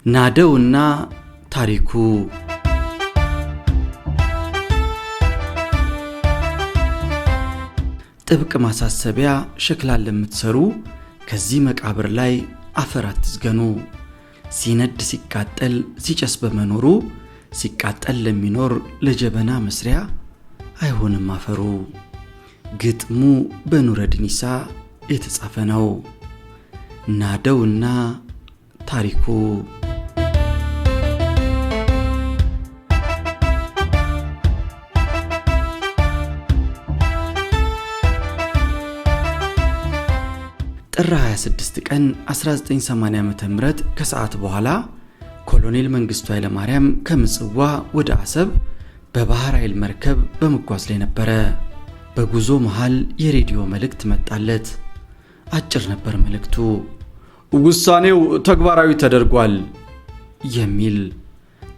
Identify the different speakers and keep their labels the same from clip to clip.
Speaker 1: ናደውና ታሪኩ ጥብቅ ማሳሰቢያ ሸክላን ለምትሰሩ ከዚህ መቃብር ላይ አፈር አትዝገኑ። ሲነድ ሲቃጠል ሲጨስ በመኖሩ ሲቃጠል ለሚኖር ለጀበና መስሪያ አይሆንም አፈሩ። ግጥሙ በኑረዲን ኢሳ የተጻፈ ነው። ናደውና ታሪኩ ጥር 26 ቀን 1980 ዓ.ም ከሰዓት በኋላ ኮሎኔል መንግስቱ ኃይለማርያም ከምጽዋ ወደ አሰብ በባህር ኃይል መርከብ በመጓዝ ላይ ነበረ። በጉዞ መሃል የሬዲዮ መልእክት መጣለት። አጭር ነበር መልእክቱ። ውሳኔው ተግባራዊ ተደርጓል የሚል።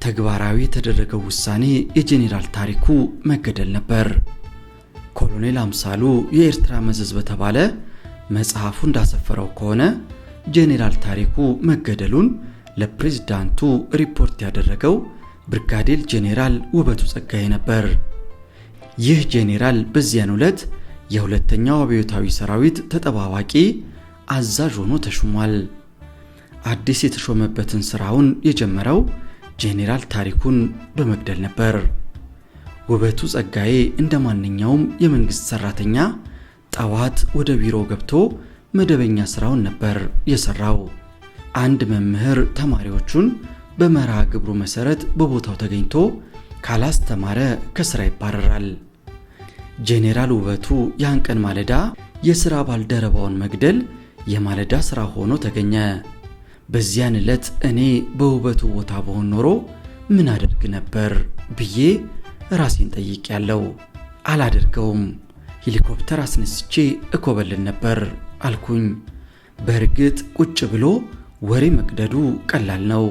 Speaker 1: ተግባራዊ የተደረገው ውሳኔ የጄኔራል ታሪኩ መገደል ነበር። ኮሎኔል አምሳሉ የኤርትራ መዘዝ በተባለ መጽሐፉ እንዳሰፈረው ከሆነ ጄኔራል ታሪኩ መገደሉን ለፕሬዝዳንቱ ሪፖርት ያደረገው ብርጋዴር ጄኔራል ውበቱ ጸጋዬ ነበር። ይህ ጄኔራል በዚያን ዕለት የሁለተኛው አብዮታዊ ሰራዊት ተጠባባቂ አዛዥ ሆኖ ተሹሟል። አዲስ የተሾመበትን ስራውን የጀመረው ጄኔራል ታሪኩን በመግደል ነበር። ውበቱ ጸጋዬ እንደማንኛውም የመንግስት ሰራተኛ ጠዋት ወደ ቢሮ ገብቶ መደበኛ ስራውን ነበር የሰራው። አንድ መምህር ተማሪዎቹን በመርሃ ግብሩ መሰረት በቦታው ተገኝቶ ካላስተማረ ከስራ ይባረራል። ጄኔራል ውበቱ ያን ቀን ማለዳ የሥራ ባልደረባውን መግደል የማለዳ ሥራ ሆኖ ተገኘ። በዚያን ዕለት እኔ በውበቱ ቦታ በሆን ኖሮ ምን አደርግ ነበር ብዬ ራሴን ጠይቄያለሁ። አላደርገውም፣ ሄሊኮፕተር አስነስቼ እኮበልን ነበር አልኩኝ። በእርግጥ ቁጭ ብሎ ወሬ መቅደዱ ቀላል ነው።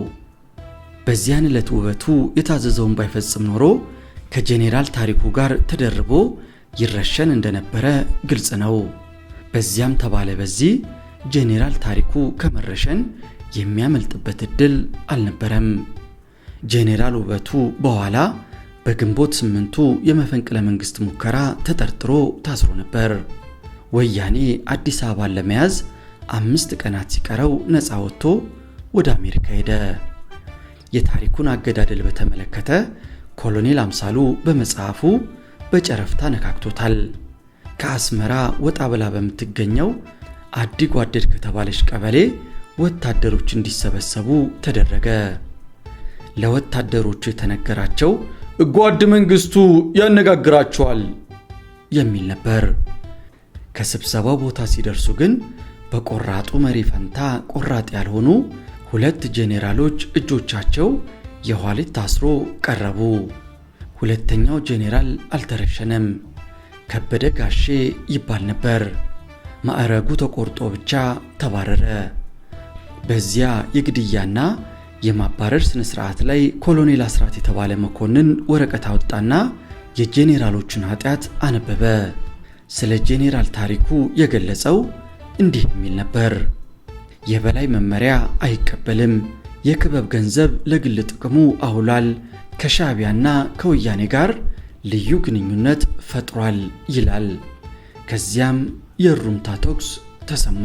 Speaker 1: በዚያን ዕለት ውበቱ የታዘዘውን ባይፈጽም ኖሮ ከጄኔራል ታሪኩ ጋር ተደርቦ ይረሸን እንደነበረ ግልጽ ነው። በዚያም ተባለ በዚህ ጄኔራል ታሪኩ ከመረሸን የሚያመልጥበት ዕድል አልነበረም። ጄኔራል ውበቱ በኋላ በግንቦት 8ቱ የመፈንቅለ መንግስት ሙከራ ተጠርጥሮ ታስሮ ነበር። ወያኔ አዲስ አበባን ለመያዝ 5 ቀናት ሲቀረው ነፃ ወጥቶ ወደ አሜሪካ ሄደ። የታሪኩን አገዳደል በተመለከተ ኮሎኔል አምሳሉ በመጽሐፉ በጨረፍታ ነካክቶታል። ከአስመራ ወጣ ብላ በምትገኘው አዲ ጓደድ ከተባለች ቀበሌ ወታደሮች እንዲሰበሰቡ ተደረገ። ለወታደሮቹ የተነገራቸው ጓድ መንግስቱ ያነጋግራቸዋል የሚል ነበር። ከስብሰባው ቦታ ሲደርሱ ግን በቆራጡ መሪ ፈንታ ቆራጥ ያልሆኑ 2 ጄኔራሎች እጆቻቸው የኋሊት ታስሮ ቀረቡ። ሁለተኛው ጄኔራል አልተረሸነም። ከበደ ጋሼ ይባል ነበር። ማዕረጉ ተቆርጦ ብቻ ተባረረ። በዚያ የግድያና የማባረር ስነ ስርዓት ላይ ኮሎኔል አስራት የተባለ መኮንን ወረቀት አወጣና የጄኔራሎቹን ኃጢአት አነበበ። ስለ ጄኔራል ታሪኩ የገለጸው እንዲህ የሚል ነበር። የበላይ መመሪያ አይቀበልም፣ የክበብ ገንዘብ ለግል ጥቅሙ አውሏል፣ ከሻዕቢያና ከወያኔ ጋር ልዩ ግንኙነት ፈጥሯል ይላል። ከዚያም የሩምታ ተኩስ ተሰማ።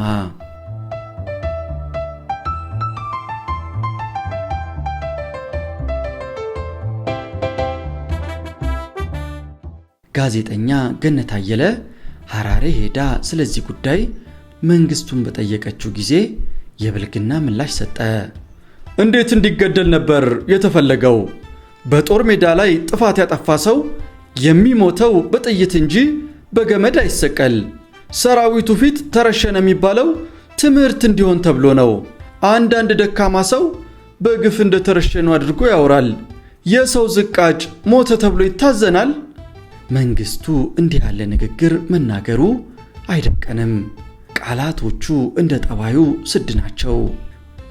Speaker 1: ጋዜጠኛ ገነት አየለ ሐራሬ ሄዳ ስለዚህ ጉዳይ መንግስቱን በጠየቀችው ጊዜ የብልግና ምላሽ ሰጠ። እንዴት እንዲገደል ነበር የተፈለገው? በጦር ሜዳ ላይ ጥፋት ያጠፋ ሰው የሚሞተው በጥይት እንጂ በገመድ አይሰቀል። ሰራዊቱ ፊት ተረሸነ የሚባለው ትምህርት እንዲሆን ተብሎ ነው። አንዳንድ ደካማ ሰው በግፍ እንደተረሸኑ አድርጎ ያወራል። የሰው ዝቃጭ ሞተ ተብሎ ይታዘናል። መንግስቱ እንዲህ ያለ ንግግር መናገሩ አይደንቀንም። ቃላቶቹ እንደ ጠባዩ ስድ ናቸው።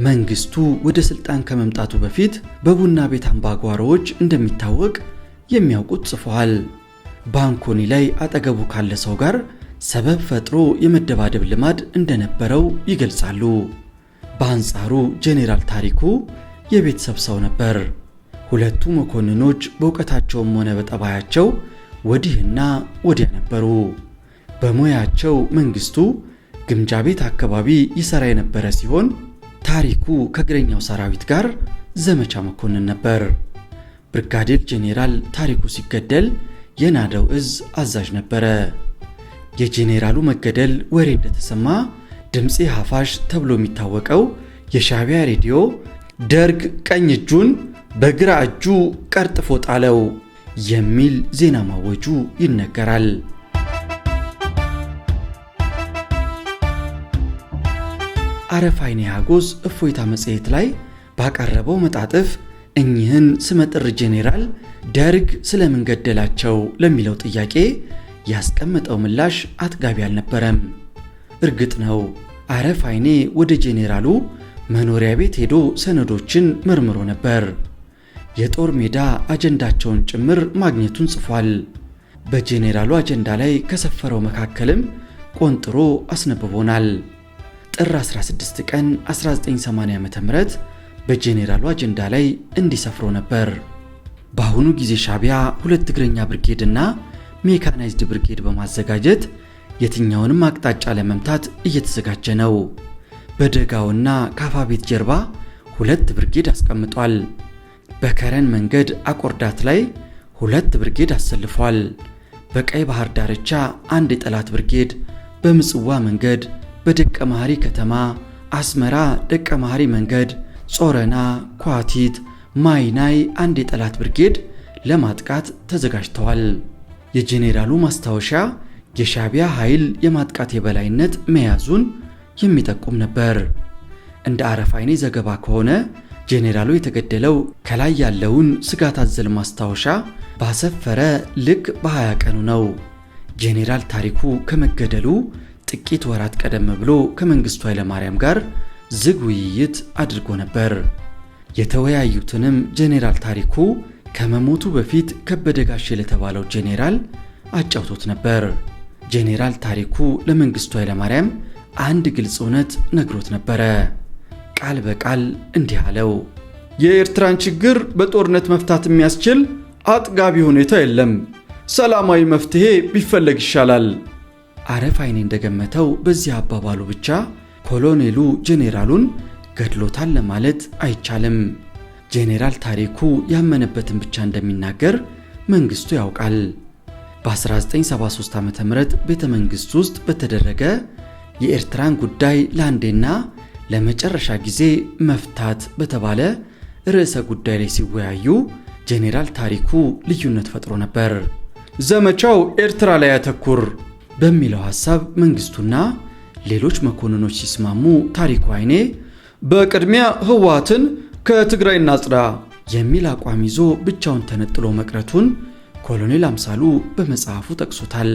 Speaker 1: መንግስቱ ወደ ስልጣን ከመምጣቱ በፊት በቡና ቤት አምባጓሮዎች እንደሚታወቅ የሚያውቁት ጽፈዋል። ባንኮኒ ላይ አጠገቡ ካለ ሰው ጋር ሰበብ ፈጥሮ የመደባደብ ልማድ እንደነበረው ይገልጻሉ። በአንጻሩ ጄኔራል ታሪኩ የቤተሰብ ሰው ነበር። ሁለቱ መኮንኖች በእውቀታቸውም ሆነ በጠባያቸው ወዲህና ወዲያ ነበሩ። በሙያቸው መንግስቱ ግምጃ ቤት አካባቢ ይሰራ የነበረ ሲሆን ታሪኩ ከእግረኛው ሰራዊት ጋር ዘመቻ መኮንን ነበር። ብርጋዴር ጄኔራል ታሪኩ ሲገደል የናደው እዝ አዛዥ ነበረ። የጄኔራሉ መገደል ወሬ እንደተሰማ ድምፄ ሐፋሽ ተብሎ የሚታወቀው የሻዕቢያ ሬዲዮ ደርግ ቀኝ እጁን በግራ እጁ ቀርጥፎ ጣለው የሚል ዜና ማወጁ ይነገራል። አረፋይኔ ሀጎስ እፎይታ መጽሔት ላይ ባቀረበው መጣጥፍ እኚህን ስመጥር ጄኔራል ደርግ ስለምን ገደላቸው ለሚለው ጥያቄ ያስቀመጠው ምላሽ አጥጋቢ አልነበረም። እርግጥ ነው አረፋይኔ ወደ ጄኔራሉ መኖሪያ ቤት ሄዶ ሰነዶችን መርምሮ ነበር። የጦር ሜዳ አጀንዳቸውን ጭምር ማግኘቱን ጽፏል። በጄኔራሉ አጀንዳ ላይ ከሰፈረው መካከልም ቆንጥሮ አስነብቦናል። ጥር 16 ቀን 1980 ዓ.ም በጄኔራሉ አጀንዳ ላይ እንዲሰፍሮ ነበር። በአሁኑ ጊዜ ሻዕቢያ 2 እግረኛ ብርጌድና ሜካናይዝድ ብርጌድ በማዘጋጀት የትኛውንም አቅጣጫ ለመምታት እየተዘጋጀ ነው። በደጋውና ካፋ ቤት ጀርባ 2 ብርጌድ አስቀምጧል። በከረን መንገድ አቆርዳት ላይ 2 ብርጌድ አሰልፏል። በቀይ ባህር ዳርቻ 1 የጠላት ብርጌድ፣ በምጽዋ መንገድ፣ በደቀ መሐሪ ከተማ፣ አስመራ ደቀ መሐሪ መንገድ፣ ጾረና፣ ኳቲት፣ ማይናይ 1 የጠላት ብርጌድ ለማጥቃት ተዘጋጅተዋል። የጄኔራሉ ማስታወሻ የሻዕቢያ ኃይል የማጥቃት የበላይነት መያዙን የሚጠቁም ነበር። እንደ አረፋይኔ ዘገባ ከሆነ ጄኔራሉ የተገደለው ከላይ ያለውን ስጋት አዘል ማስታወሻ ባሰፈረ ልክ በ20 ቀኑ ነው። ጄኔራል ታሪኩ ከመገደሉ ጥቂት ወራት ቀደም ብሎ ከመንግስቱ ኃይለማርያም ጋር ዝግ ውይይት አድርጎ ነበር። የተወያዩትንም ጄኔራል ታሪኩ ከመሞቱ በፊት ከበደ ጋሼ ለተባለው ጄኔራል አጫውቶት ነበር። ጄኔራል ታሪኩ ለመንግስቱ ኃይለማርያም አንድ ግልጽ እውነት ነግሮት ነበረ። ቃል በቃል እንዲህ አለው። የኤርትራን ችግር በጦርነት መፍታት የሚያስችል አጥጋቢ ሁኔታ የለም። ሰላማዊ መፍትሄ ቢፈለግ ይሻላል። አረፋይኔ እንደገመተው በዚህ አባባሉ ብቻ ኮሎኔሉ ጄኔራሉን ገድሎታል ለማለት አይቻልም። ጄኔራል ታሪኩ ያመነበትን ብቻ እንደሚናገር መንግስቱ ያውቃል። በ1973 ዓ.ም ቤተ መንግስት ውስጥ በተደረገ የኤርትራን ጉዳይ ለአንዴና ለመጨረሻ ጊዜ መፍታት በተባለ ርዕሰ ጉዳይ ላይ ሲወያዩ ጄኔራል ታሪኩ ልዩነት ፈጥሮ ነበር። ዘመቻው ኤርትራ ላይ ያተኩር በሚለው ሐሳብ መንግስቱና ሌሎች መኮንኖች ሲስማሙ ታሪኩ አይኔ በቅድሚያ ህወሓትን ከትግራይ እናጽዳ የሚል አቋም ይዞ ብቻውን ተነጥሎ መቅረቱን ኮሎኔል አምሳሉ በመጽሐፉ ጠቅሶታል።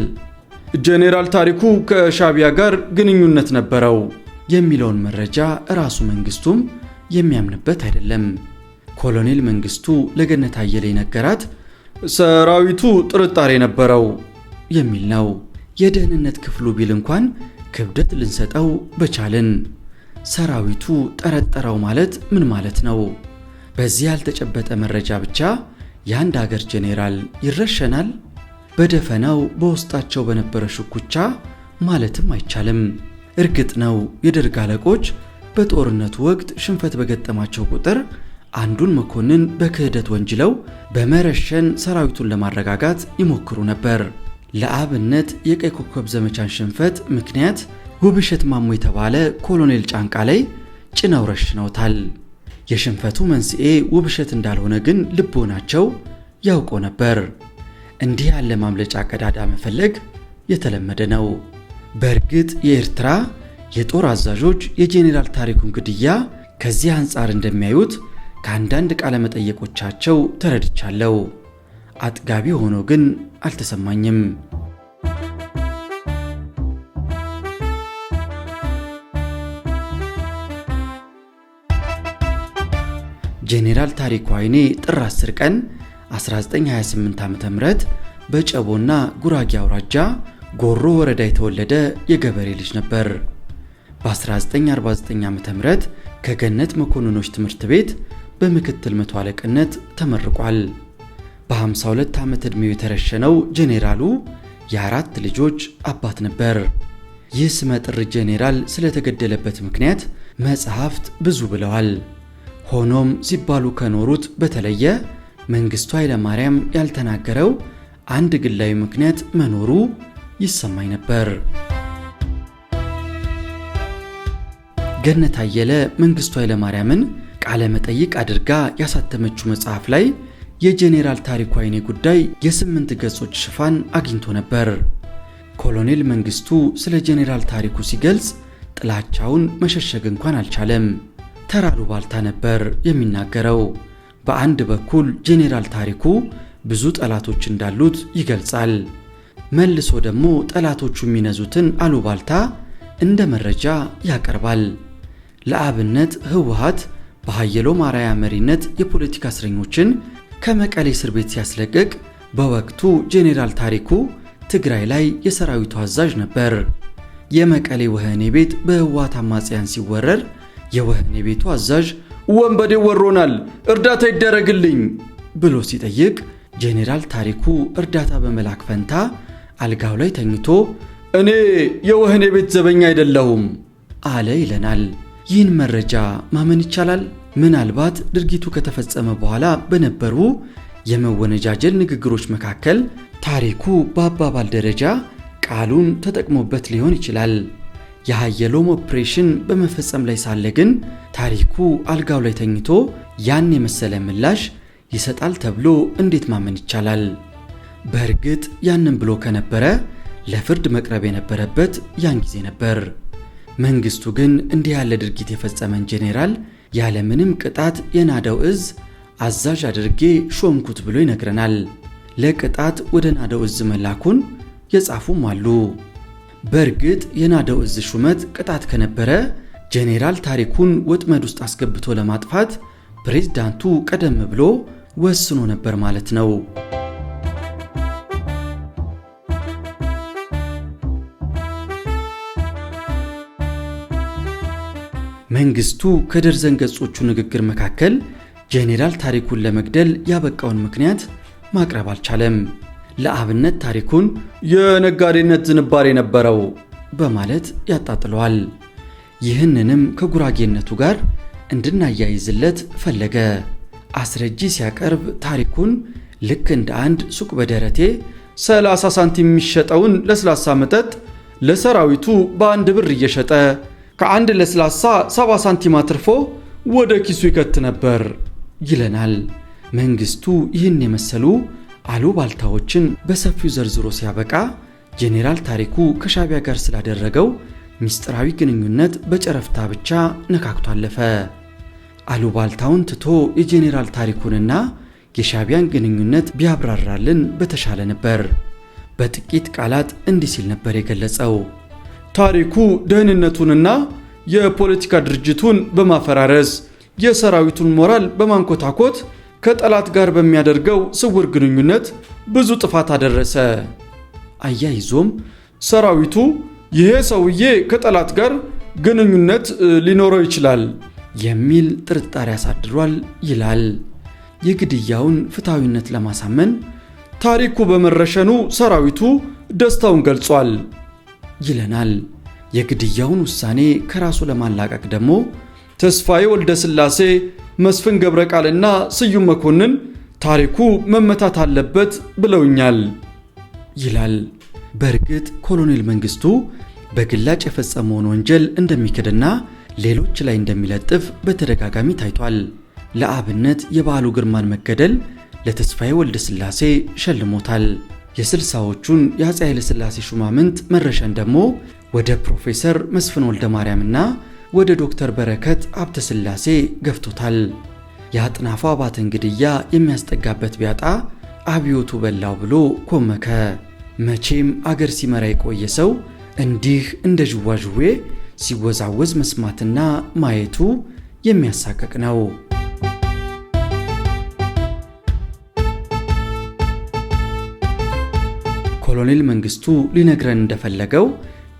Speaker 1: ጄኔራል ታሪኩ ከሻዕቢያ ጋር ግንኙነት ነበረው የሚለውን መረጃ ራሱ መንግስቱም የሚያምንበት አይደለም። ኮሎኔል መንግስቱ ለገነት አየለ ነገራት ሰራዊቱ ጥርጣሬ ነበረው የሚል ነው። የደህንነት ክፍሉ ቢል እንኳን ክብደት ልንሰጠው በቻልን። ሰራዊቱ ጠረጠረው ማለት ምን ማለት ነው? በዚህ ያልተጨበጠ መረጃ ብቻ የአንድ ሀገር ጄኔራል ይረሸናል? በደፈናው በውስጣቸው በነበረ ሽኩቻ ማለትም አይቻልም። እርግጥ ነው የደርግ አለቆች በጦርነቱ ወቅት ሽንፈት በገጠማቸው ቁጥር አንዱን መኮንን በክህደት ወንጅለው በመረሸን ሰራዊቱን ለማረጋጋት ይሞክሩ ነበር። ለአብነት የቀይ ኮከብ ዘመቻን ሽንፈት ምክንያት ውብሸት ማሞ የተባለ ኮሎኔል ጫንቃ ላይ ጭነው ረሽነውታል። የሽንፈቱ መንስኤ ውብሸት እንዳልሆነ ግን ልቦናቸው ያውቆ ነበር። እንዲህ ያለ ማምለጫ ቀዳዳ መፈለግ የተለመደ ነው። በእርግጥ የኤርትራ የጦር አዛዦች የጄኔራል ታሪኩን ግድያ ከዚህ አንጻር እንደሚያዩት ከአንዳንድ ቃለ መጠይቆቻቸው ተረድቻለሁ። አጥጋቢ ሆኖ ግን አልተሰማኝም። ጄኔራል ታሪኩ አይኔ ጥር 10 ቀን 1928 ዓ.ም በጨቦና ጉራጌ አውራጃ ጎሮ ወረዳ የተወለደ የገበሬ ልጅ ነበር። በ1949 ዓ.ም ከገነት መኮንኖች ትምህርት ቤት በምክትል መቶ አለቅነት ተመርቋል። በ52 ዓመት ዕድሜው የተረሸነው ጄኔራሉ የአራት ልጆች አባት ነበር። ይህ ስመጥር ጄኔራል ስለተገደለበት ምክንያት መጽሐፍት ብዙ ብለዋል። ሆኖም ሲባሉ ከኖሩት በተለየ መንግስቱ ኃይለማርያም ያልተናገረው አንድ ግላዊ ምክንያት መኖሩ ይሰማኝ ነበር። ገነት አየለ መንግስቱ ኃይለማርያምን ቃለ መጠይቅ አድርጋ ያሳተመችው መጽሐፍ ላይ የጄኔራል ታሪኩ አይኔ ጉዳይ የ8 ገጾች ሽፋን አግኝቶ ነበር። ኮሎኔል መንግስቱ ስለ ጄኔራል ታሪኩ ሲገልጽ ጥላቻውን መሸሸግ እንኳን አልቻለም። ተራሩ ባልታ ነበር የሚናገረው። በአንድ በኩል ጄኔራል ታሪኩ ብዙ ጠላቶች እንዳሉት ይገልጻል። መልሶ ደግሞ ጠላቶቹ የሚነዙትን አሉባልታ እንደ መረጃ ያቀርባል። ለአብነት ህወሓት በሃየሎም አርአያ መሪነት የፖለቲካ እስረኞችን ከመቀሌ እስር ቤት ሲያስለቅቅ በወቅቱ ጄኔራል ታሪኩ ትግራይ ላይ የሰራዊቱ አዛዥ ነበር። የመቀሌ ወህኒ ቤት በህወሓት አማጽያን ሲወረር የወህኒ ቤቱ አዛዥ ወንበዴ ወሮናል፣ እርዳታ ይደረግልኝ ብሎ ሲጠይቅ ጄኔራል ታሪኩ እርዳታ በመላክ ፈንታ አልጋው ላይ ተኝቶ እኔ የወህኒ ቤት ዘበኛ አይደለሁም አለ ይለናል። ይህን መረጃ ማመን ይቻላል? ምናልባት ድርጊቱ ከተፈጸመ በኋላ በነበሩ የመወነጃጀል ንግግሮች መካከል ታሪኩ በአባባል ደረጃ ቃሉን ተጠቅሞበት ሊሆን ይችላል። የሃየሎም ኦፕሬሽን በመፈጸም ላይ ሳለ ግን ታሪኩ አልጋው ላይ ተኝቶ ያን የመሰለ ምላሽ ይሰጣል ተብሎ እንዴት ማመን ይቻላል? በእርግጥ ያንን ብሎ ከነበረ ለፍርድ መቅረብ የነበረበት ያን ጊዜ ነበር። መንግስቱ ግን እንዲህ ያለ ድርጊት የፈጸመን ጄኔራል ያለምንም ቅጣት የናደው እዝ አዛዥ አድርጌ ሾምኩት ብሎ ይነግረናል። ለቅጣት ወደ ናደው እዝ መላኩን የጻፉም አሉ። በእርግጥ የናደው እዝ ሹመት ቅጣት ከነበረ ጄኔራል ታሪኩን ወጥመድ ውስጥ አስገብቶ ለማጥፋት ፕሬዝዳንቱ ቀደም ብሎ ወስኖ ነበር ማለት ነው። መንግስቱ ከደርዘን ገጾቹ ንግግር መካከል ጄኔራል ታሪኩን ለመግደል ያበቃውን ምክንያት ማቅረብ አልቻለም። ለአብነት ታሪኩን የነጋዴነት ዝንባሬ ነበረው በማለት ያጣጥለዋል። ይህንንም ከጉራጌነቱ ጋር እንድናያይዝለት ፈለገ። አስረጂ ሲያቀርብ ታሪኩን ልክ እንደ አንድ ሱቅ በደረቴ 30 ሳንቲም የሚሸጠውን ለስላሳ መጠጥ ለሰራዊቱ በአንድ ብር እየሸጠ ከአንድ ለስላሳ 70 ሳንቲም አትርፎ ወደ ኪሱ ይከት ነበር ይለናል። መንግስቱ ይህን የመሰሉ አሉባልታዎችን በሰፊው ዘርዝሮ ሲያበቃ ጄኔራል ታሪኩ ከሻቢያ ጋር ስላደረገው ሚስጥራዊ ግንኙነት በጨረፍታ ብቻ ነካክቶ አለፈ። አሉባልታውን ትቶ የጄኔራል ታሪኩንና የሻቢያን ግንኙነት ቢያብራራልን በተሻለ ነበር። በጥቂት ቃላት እንዲህ ሲል ነበር የገለጸው። ታሪኩ ደህንነቱንና የፖለቲካ ድርጅቱን በማፈራረስ የሰራዊቱን ሞራል በማንኮታኮት ከጠላት ጋር በሚያደርገው ስውር ግንኙነት ብዙ ጥፋት አደረሰ። አያይዞም ሰራዊቱ ይሄ ሰውዬ ከጠላት ጋር ግንኙነት ሊኖረው ይችላል የሚል ጥርጣሬ አሳድሯል ይላል። የግድያውን ፍትሐዊነት ለማሳመን ታሪኩ በመረሸኑ ሰራዊቱ ደስታውን ገልጿል ይለናል። የግድያውን ውሳኔ ከራሱ ለማላቀቅ ደግሞ ተስፋዬ ወልደ ሥላሴ፣ መስፍን ገብረ ቃልና ስዩም መኮንን ታሪኩ መመታት አለበት ብለውኛል ይላል። በእርግጥ ኮሎኔል መንግስቱ በግላጭ የፈጸመውን ወንጀል እንደሚክድና ሌሎች ላይ እንደሚለጥፍ በተደጋጋሚ ታይቷል። ለአብነት የበዓሉ ግርማን መገደል ለተስፋዬ ወልደ ሥላሴ ሸልሞታል። የ60ዎቹን የአፄ ኃይለ ሥላሴ ሹማምንት መረሸን ደግሞ ወደ ፕሮፌሰር መስፍን ወልደ ማርያምና ወደ ዶክተር በረከት ሀብተስላሴ ገፍቶታል። የአጥናፉ አባተን ግድያ የሚያስጠጋበት ቢያጣ አብዮቱ በላው ብሎ ኮመከ። መቼም አገር ሲመራ የቆየ ሰው እንዲህ እንደ ዥዋዥዌ ሲወዛወዝ መስማትና ማየቱ የሚያሳቅቅ ነው። ኮሎኔል መንግስቱ ሊነግረን እንደፈለገው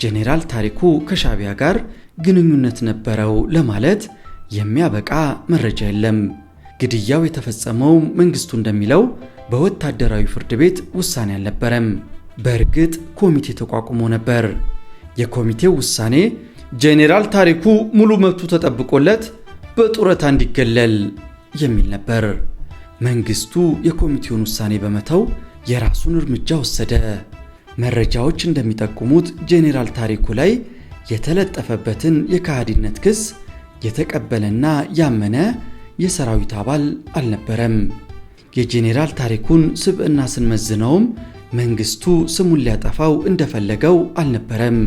Speaker 1: ጄኔራል ታሪኩ ከሻዕቢያ ጋር ግንኙነት ነበረው ለማለት የሚያበቃ መረጃ የለም። ግድያው የተፈጸመው መንግስቱ እንደሚለው በወታደራዊ ፍርድ ቤት ውሳኔ አልነበረም። በእርግጥ ኮሚቴ ተቋቁሞ ነበር። የኮሚቴው ውሳኔ ጄኔራል ታሪኩ ሙሉ መብቱ ተጠብቆለት በጡረታ እንዲገለል የሚል ነበር። መንግስቱ የኮሚቴውን ውሳኔ በመተው የራሱን እርምጃ ወሰደ። መረጃዎች እንደሚጠቁሙት ጄኔራል ታሪኩ ላይ የተለጠፈበትን የካሃዲነት ክስ የተቀበለና ያመነ የሰራዊት አባል አልነበረም። የጄኔራል ታሪኩን ስብዕና ስንመዝነውም መንግስቱ ስሙን ሊያጠፋው እንደፈለገው አልነበረም።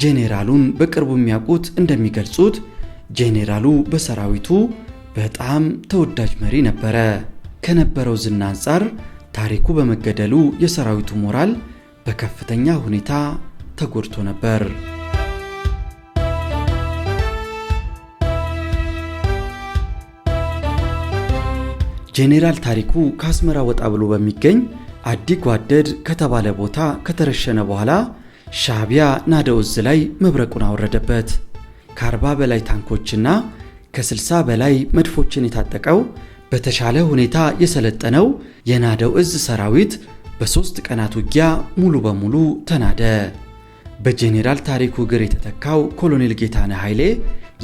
Speaker 1: ጄኔራሉን በቅርቡ የሚያውቁት እንደሚገልጹት ጄኔራሉ በሰራዊቱ በጣም ተወዳጅ መሪ ነበረ። ከነበረው ዝና አንጻር ታሪኩ በመገደሉ የሰራዊቱ ሞራል በከፍተኛ ሁኔታ ተጎድቶ ነበር። ጄኔራል ታሪኩ ከአስመራ ወጣ ብሎ በሚገኝ አዲ ጓደድ ከተባለ ቦታ ከተረሸነ በኋላ ሻዕቢያ ናደው ዕዝ ላይ መብረቁን አወረደበት። ከ40 በላይ ታንኮችና ከ60 በላይ መድፎችን የታጠቀው በተሻለ ሁኔታ የሰለጠነው የናደው ዕዝ ሰራዊት በ3 ቀናት ውጊያ ሙሉ በሙሉ ተናደ። በጄኔራል ታሪኩ እግር የተተካው ኮሎኔል ጌታነህ ኃይሌ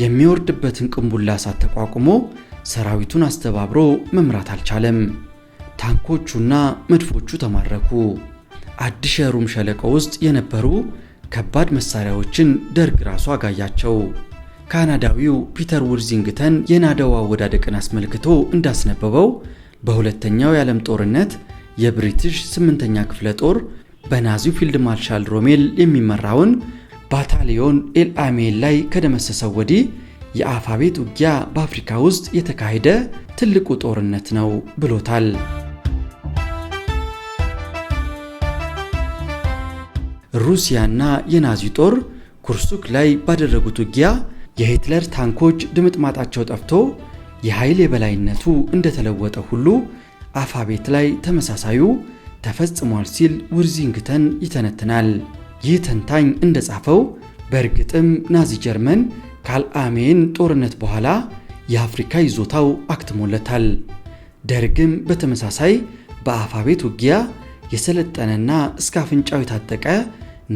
Speaker 1: የሚወርድበትን ቅንቡላ እሳት ተቋቁሞ ሰራዊቱን አስተባብሮ መምራት አልቻለም። ታንኮቹና መድፎቹ ተማረኩ። አዲሸሩም ሸለቆ ውስጥ የነበሩ ከባድ መሳሪያዎችን ደርግ ራሱ አጋያቸው። ካናዳዊው ፒተር ውርዚንግተን የናደው አወዳደቅን አስመልክቶ እንዳስነበበው በሁለተኛው የዓለም ጦርነት የብሪቲሽ 8ኛ ክፍለ ጦር በናዚው ፊልድ ማርሻል ሮሜል የሚመራውን ባታሊዮን ኤል አሜል ላይ ከደመሰሰው ወዲህ የአፋቤት ውጊያ በአፍሪካ ውስጥ የተካሄደ ትልቁ ጦርነት ነው ብሎታል። ሩሲያና የናዚ ጦር ኩርሱክ ላይ ባደረጉት ውጊያ የሂትለር ታንኮች ድምጥማጣቸው ጠፍቶ የኃይል የበላይነቱ እንደተለወጠ ሁሉ አፋቤት ላይ ተመሳሳዩ ተፈጽሟል ሲል ውርዚንግተን ይተነትናል። ይህ ተንታኝ እንደጻፈው በእርግጥም ናዚ ጀርመን ካልአሜን ጦርነት በኋላ የአፍሪካ ይዞታው አክትሞለታል። ደርግም በተመሳሳይ በአፋቤት ውጊያ የሰለጠነና እስከ አፍንጫው የታጠቀ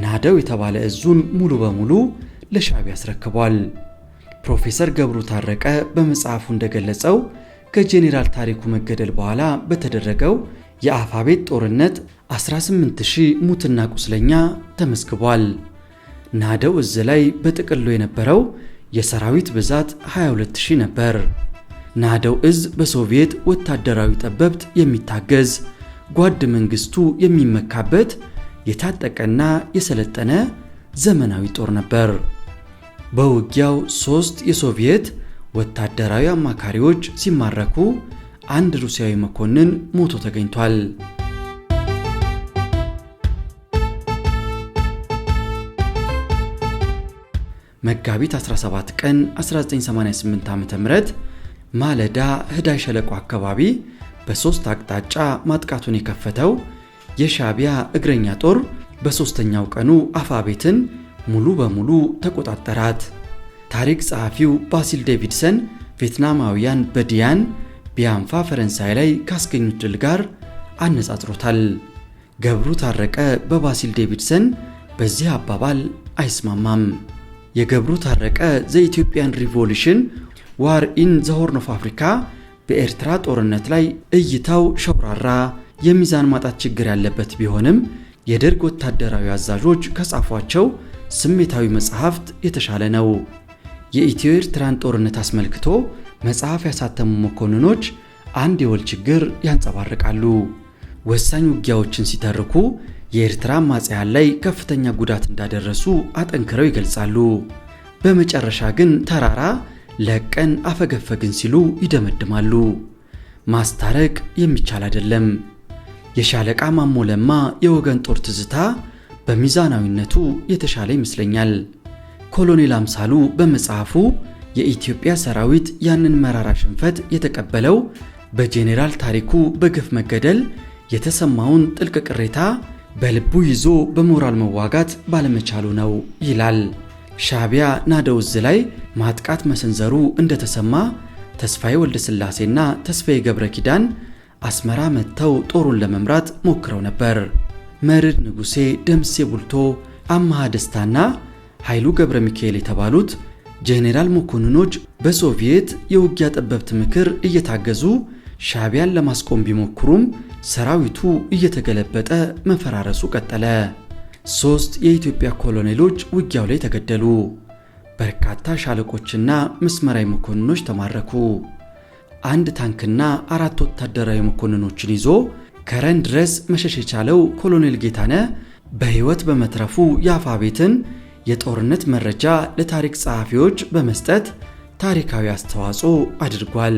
Speaker 1: ናደው የተባለ ዕዙን ሙሉ በሙሉ ለሻዕቢያ አስረክቧል። ፕሮፌሰር ገብሩ ታረቀ በመጽሐፉ እንደገለጸው ከጄኔራል ታሪኩ መገደል በኋላ በተደረገው የአፋቤት ጦርነት 18000 ሙትና ቁስለኛ ተመዝግቧል። ናደው ዕዝ ላይ በጥቅሉ የነበረው የሰራዊት ብዛት 22000 ነበር። ናደው ዕዝ በሶቪየት ወታደራዊ ጠበብት የሚታገዝ ጓድ መንግስቱ የሚመካበት የታጠቀና የሰለጠነ ዘመናዊ ጦር ነበር። በውጊያው 3 የሶቪየት ወታደራዊ አማካሪዎች ሲማረኩ አንድ ሩሲያዊ መኮንን ሞቶ ተገኝቷል። መጋቢት 17 ቀን 1988 ዓ.ም ማለዳ ህዳይ ሸለቆ አካባቢ በ3 አቅጣጫ ማጥቃቱን የከፈተው የሻዕቢያ እግረኛ ጦር በ3ኛው ቀኑ አፋቤትን ሙሉ በሙሉ ተቆጣጠራት። ታሪክ ጸሐፊው ባሲል ዴቪድሰን ቪየትናማውያን በዲያን ቢያንፋ ፈረንሳይ ላይ ካስገኙት ድል ጋር አነጻጽሮታል። ገብሩ ታረቀ በባሲል ዴቪድሰን በዚህ አባባል አይስማማም። የገብሩ ታረቀ ዘኢትዮጵያን ሪቮሉሽን ዋር ኢን ዘ ሆርን ኦፍ አፍሪካ በኤርትራ ጦርነት ላይ እይታው ሸውራራ የሚዛን ማጣት ችግር ያለበት ቢሆንም የደርግ ወታደራዊ አዛዦች ከጻፏቸው ስሜታዊ መጽሐፍት የተሻለ ነው። የኢትዮ ኤርትራን ጦርነት አስመልክቶ መጽሐፍ ያሳተሙ መኮንኖች አንድ የወል ችግር ያንጸባርቃሉ። ወሳኝ ውጊያዎችን ሲተርኩ የኤርትራ አማጽያን ላይ ከፍተኛ ጉዳት እንዳደረሱ አጠንክረው ይገልጻሉ። በመጨረሻ ግን ተራራ ለቀን አፈገፈግን ሲሉ ይደመድማሉ። ማስታረቅ የሚቻል አይደለም። የሻለቃ ማሞ ለማ የወገን ጦር ትዝታ በሚዛናዊነቱ የተሻለ ይመስለኛል። ኮሎኔል አምሳሉ በመጽሐፉ የኢትዮጵያ ሰራዊት ያንን መራራ ሽንፈት የተቀበለው በጄኔራል ታሪኩ በግፍ መገደል የተሰማውን ጥልቅ ቅሬታ በልቡ ይዞ በሞራል መዋጋት ባለመቻሉ ነው ይላል። ሻዕቢያ ናደውዝ ላይ ማጥቃት መሰንዘሩ እንደተሰማ ተስፋዬ ወልደ ሥላሴና ተስፋዬ ገብረ ኪዳን አስመራ መጥተው ጦሩን ለመምራት ሞክረው ነበር። መርድ ንጉሴ፣ ደምሴ ቡልቶ፣ አምሃ ደስታና ኃይሉ ገብረ ሚካኤል የተባሉት ጄኔራል መኮንኖች በሶቪየት የውጊያ ጠበብት ምክር እየታገዙ ሻዕቢያን ለማስቆም ቢሞክሩም ሰራዊቱ እየተገለበጠ መፈራረሱ ቀጠለ። 3 የኢትዮጵያ ኮሎኔሎች ውጊያው ላይ ተገደሉ። በርካታ ሻለቆችና መስመራዊ መኮንኖች ተማረኩ። አንድ ታንክና 4 ወታደራዊ መኮንኖችን ይዞ ከረን ድረስ መሸሽ የቻለው ኮሎኔል ጌታነህ በሕይወት በመትረፉ የአፋቤትን የጦርነት መረጃ ለታሪክ ጸሐፊዎች በመስጠት ታሪካዊ አስተዋጽኦ አድርጓል።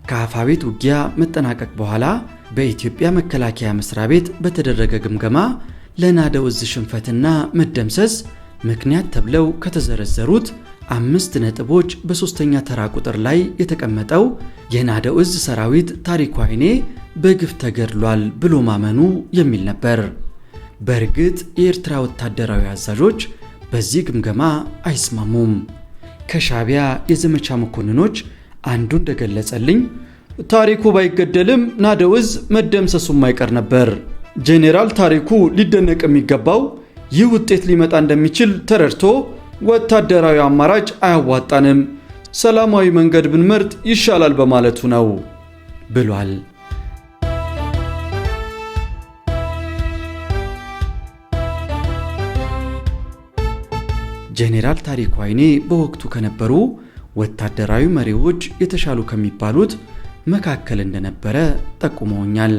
Speaker 1: ከአፋቤት ውጊያ መጠናቀቅ በኋላ በኢትዮጵያ መከላከያ መስሪያ ቤት በተደረገ ግምገማ ለናደውዝ ሽንፈትና መደምሰስ ምክንያት ተብለው ከተዘረዘሩት 5 ነጥቦች በሦስተኛ ተራ ቁጥር ላይ የተቀመጠው የናደውዝ ሰራዊት ታሪኩ አይኔ በግፍ ተገድሏል ብሎ ማመኑ የሚል ነበር። በእርግጥ የኤርትራ ወታደራዊ አዛዦች በዚህ ግምገማ አይስማሙም። ከሻዕቢያ የዘመቻ መኮንኖች አንዱ እንደገለጸልኝ ታሪኩ ባይገደልም ናደውዝ መደምሰሱ የማይቀር ነበር። ጄኔራል ታሪኩ ሊደነቅ የሚገባው ይህ ውጤት ሊመጣ እንደሚችል ተረድቶ ወታደራዊ አማራጭ አያዋጣንም፣ ሰላማዊ መንገድ ብንመርጥ ይሻላል በማለቱ ነው ብሏል። ጄኔራል ታሪኩ አይኔ በወቅቱ ከነበሩ ወታደራዊ መሪዎች የተሻሉ ከሚባሉት መካከል እንደነበረ ጠቁመውኛል።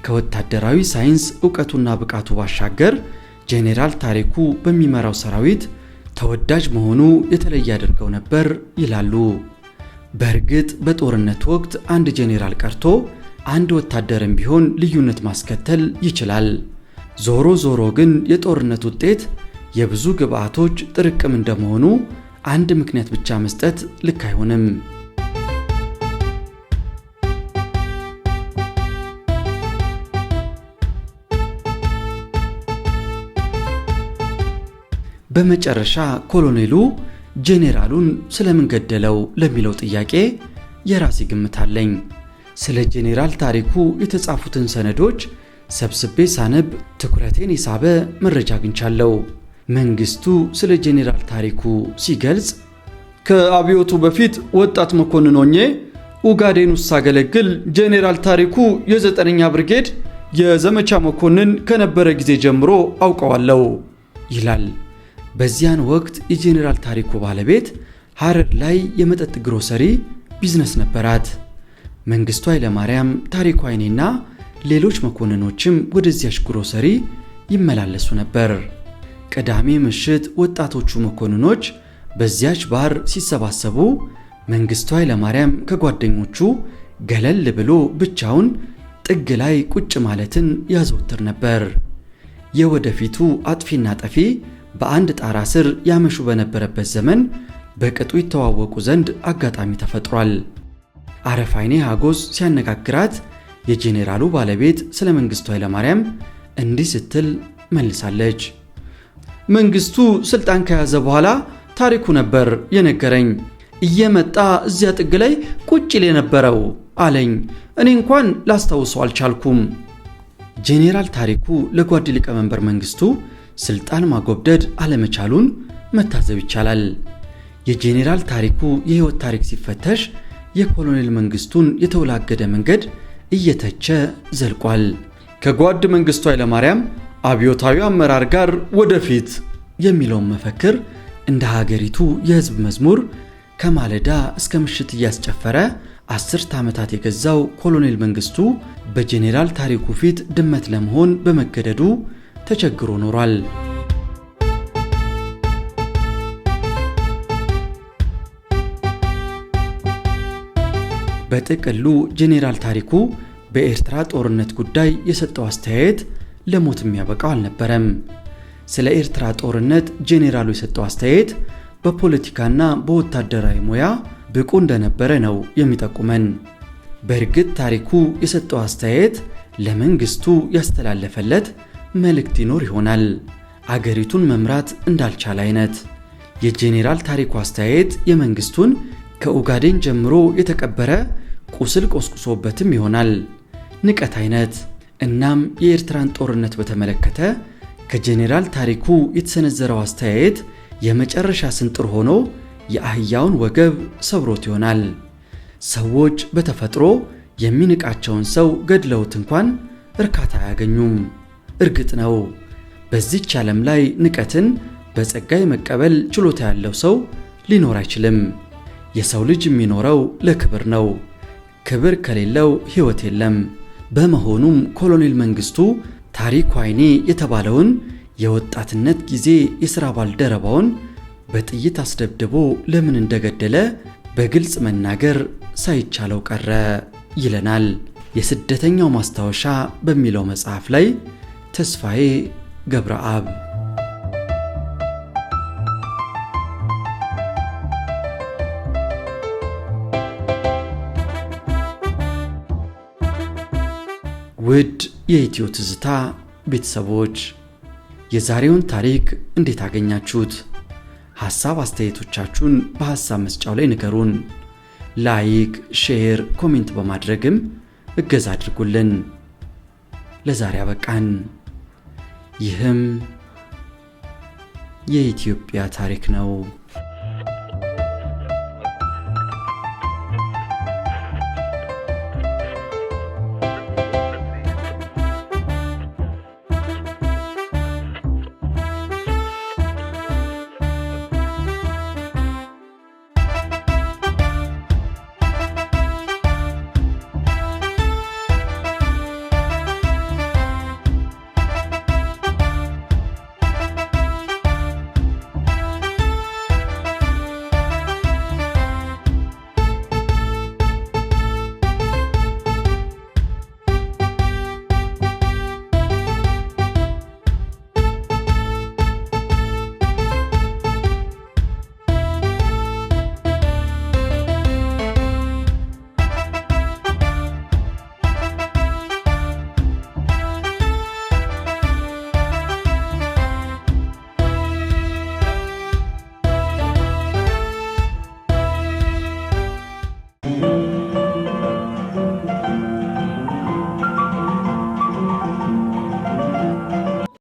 Speaker 1: ከወታደራዊ ሳይንስ ዕውቀቱና ብቃቱ ባሻገር ጄኔራል ታሪኩ በሚመራው ሰራዊት ተወዳጅ መሆኑ የተለየ አድርገው ነበር ይላሉ። በእርግጥ በጦርነት ወቅት አንድ ጄኔራል ቀርቶ አንድ ወታደርም ቢሆን ልዩነት ማስከተል ይችላል። ዞሮ ዞሮ ግን የጦርነት ውጤት የብዙ ግብአቶች ጥርቅም እንደመሆኑ አንድ ምክንያት ብቻ መስጠት ልክ አይሆንም። በመጨረሻ ኮሎኔሉ ጄኔራሉን ስለምን ገደለው ለሚለው ጥያቄ የራሴ ግምት አለኝ። ስለ ጄኔራል ታሪኩ የተጻፉትን ሰነዶች ሰብስቤ ሳነብ ትኩረቴን የሳበ መረጃ አግኝቻለሁ። መንግስቱ ስለ ጄኔራል ታሪኩ ሲገልጽ ከአብዮቱ በፊት ወጣት መኮንን ሆኜ ኡጋዴን ውስጥ ሳገለግል ጄኔራል ታሪኩ የ9ኛ ብርጌድ የዘመቻ መኮንን ከነበረ ጊዜ ጀምሮ አውቀዋለሁ ይላል። በዚያን ወቅት የጄኔራል ታሪኩ ባለቤት ሐረር ላይ የመጠጥ ግሮሰሪ ቢዝነስ ነበራት። መንግስቱ ኃይለማርያም፣ ታሪኩ አይኔና ሌሎች መኮንኖችም ወደዚያች ግሮሰሪ ይመላለሱ ነበር። ቅዳሜ ምሽት ወጣቶቹ መኮንኖች በዚያች ባር ሲሰባሰቡ መንግስቱ ኃይለማርያም ከጓደኞቹ ገለል ብሎ ብቻውን ጥግ ላይ ቁጭ ማለትን ያዘወትር ነበር። የወደፊቱ አጥፊና ጠፊ በአንድ ጣራ ስር ያመሹ በነበረበት ዘመን በቅጡ ይተዋወቁ ዘንድ አጋጣሚ ተፈጥሯል። አረፋይኔ ሀጎስ ሲያነጋግራት የጄኔራሉ ባለቤት ስለ መንግስቱ ኃይለማርያም እንዲህ ስትል መልሳለች። መንግስቱ ስልጣን ከያዘ በኋላ ታሪኩ ነበር የነገረኝ። እየመጣ እዚያ ጥግ ላይ ቁጭ ይል የነበረው አለኝ። እኔ እንኳን ላስታውሰው አልቻልኩም። ጄኔራል ታሪኩ ለጓድ ሊቀመንበር መንግስቱ ስልጣን ማጎብደድ አለመቻሉን መታዘብ ይቻላል። የጄኔራል ታሪኩ የህይወት ታሪክ ሲፈተሽ የኮሎኔል መንግስቱን የተወላገደ መንገድ እየተቸ ዘልቋል። ከጓድ መንግስቱ ኃይለማርያም አብዮታዊ አመራር ጋር ወደፊት የሚለውን መፈክር እንደ ሀገሪቱ የህዝብ መዝሙር ከማለዳ እስከ ምሽት እያስጨፈረ 10 ዓመታት የገዛው ኮሎኔል መንግስቱ በጄኔራል ታሪኩ ፊት ድመት ለመሆን በመገደዱ ተቸግሮ ኖሯል። በጥቅሉ ጄኔራል ታሪኩ በኤርትራ ጦርነት ጉዳይ የሰጠው አስተያየት ለሞት የሚያበቃው አልነበረም። ስለ ኤርትራ ጦርነት ጄኔራሉ የሰጠው አስተያየት በፖለቲካና በወታደራዊ ሙያ ብቁ እንደነበረ ነው የሚጠቁመን። በእርግጥ ታሪኩ የሰጠው አስተያየት ለመንግስቱ ያስተላለፈለት መልእክት ይኖር ይሆናል፣ አገሪቱን መምራት እንዳልቻለ አይነት። የጄኔራል ታሪኩ አስተያየት የመንግስቱን ከኡጋዴን ጀምሮ የተቀበረ ቁስል ቆስቁሶበትም ይሆናል፣ ንቀት አይነት። እናም የኤርትራን ጦርነት በተመለከተ ከጄኔራል ታሪኩ የተሰነዘረው አስተያየት የመጨረሻ ስንጥር ሆኖ የአህያውን ወገብ ሰብሮት ይሆናል። ሰዎች በተፈጥሮ የሚንቃቸውን ሰው ገድለውት እንኳን እርካታ አያገኙም። እርግጥ ነው በዚህች ዓለም ላይ ንቀትን በጸጋ የመቀበል ችሎታ ያለው ሰው ሊኖር አይችልም። የሰው ልጅ የሚኖረው ለክብር ነው። ክብር ከሌለው ሕይወት የለም። በመሆኑም ኮሎኔል መንግስቱ ታሪኩ አይኔ የተባለውን የወጣትነት ጊዜ የሥራ ባልደረባውን በጥይት አስደብድቦ ለምን እንደገደለ በግልጽ መናገር ሳይቻለው ቀረ ይለናል የስደተኛው ማስታወሻ በሚለው መጽሐፍ ላይ ተስፋዬ ገብረአብ። ውድ የኢትዮ ትዝታ ቤተሰቦች የዛሬውን ታሪክ እንዴት አገኛችሁት? ሐሳብ አስተያየቶቻችሁን በሐሳብ መስጫው ላይ ንገሩን። ላይክ፣ ሼር፣ ኮሜንት በማድረግም እገዛ አድርጉልን። ለዛሬ አበቃን። ይህም የኢትዮጵያ ታሪክ ነው።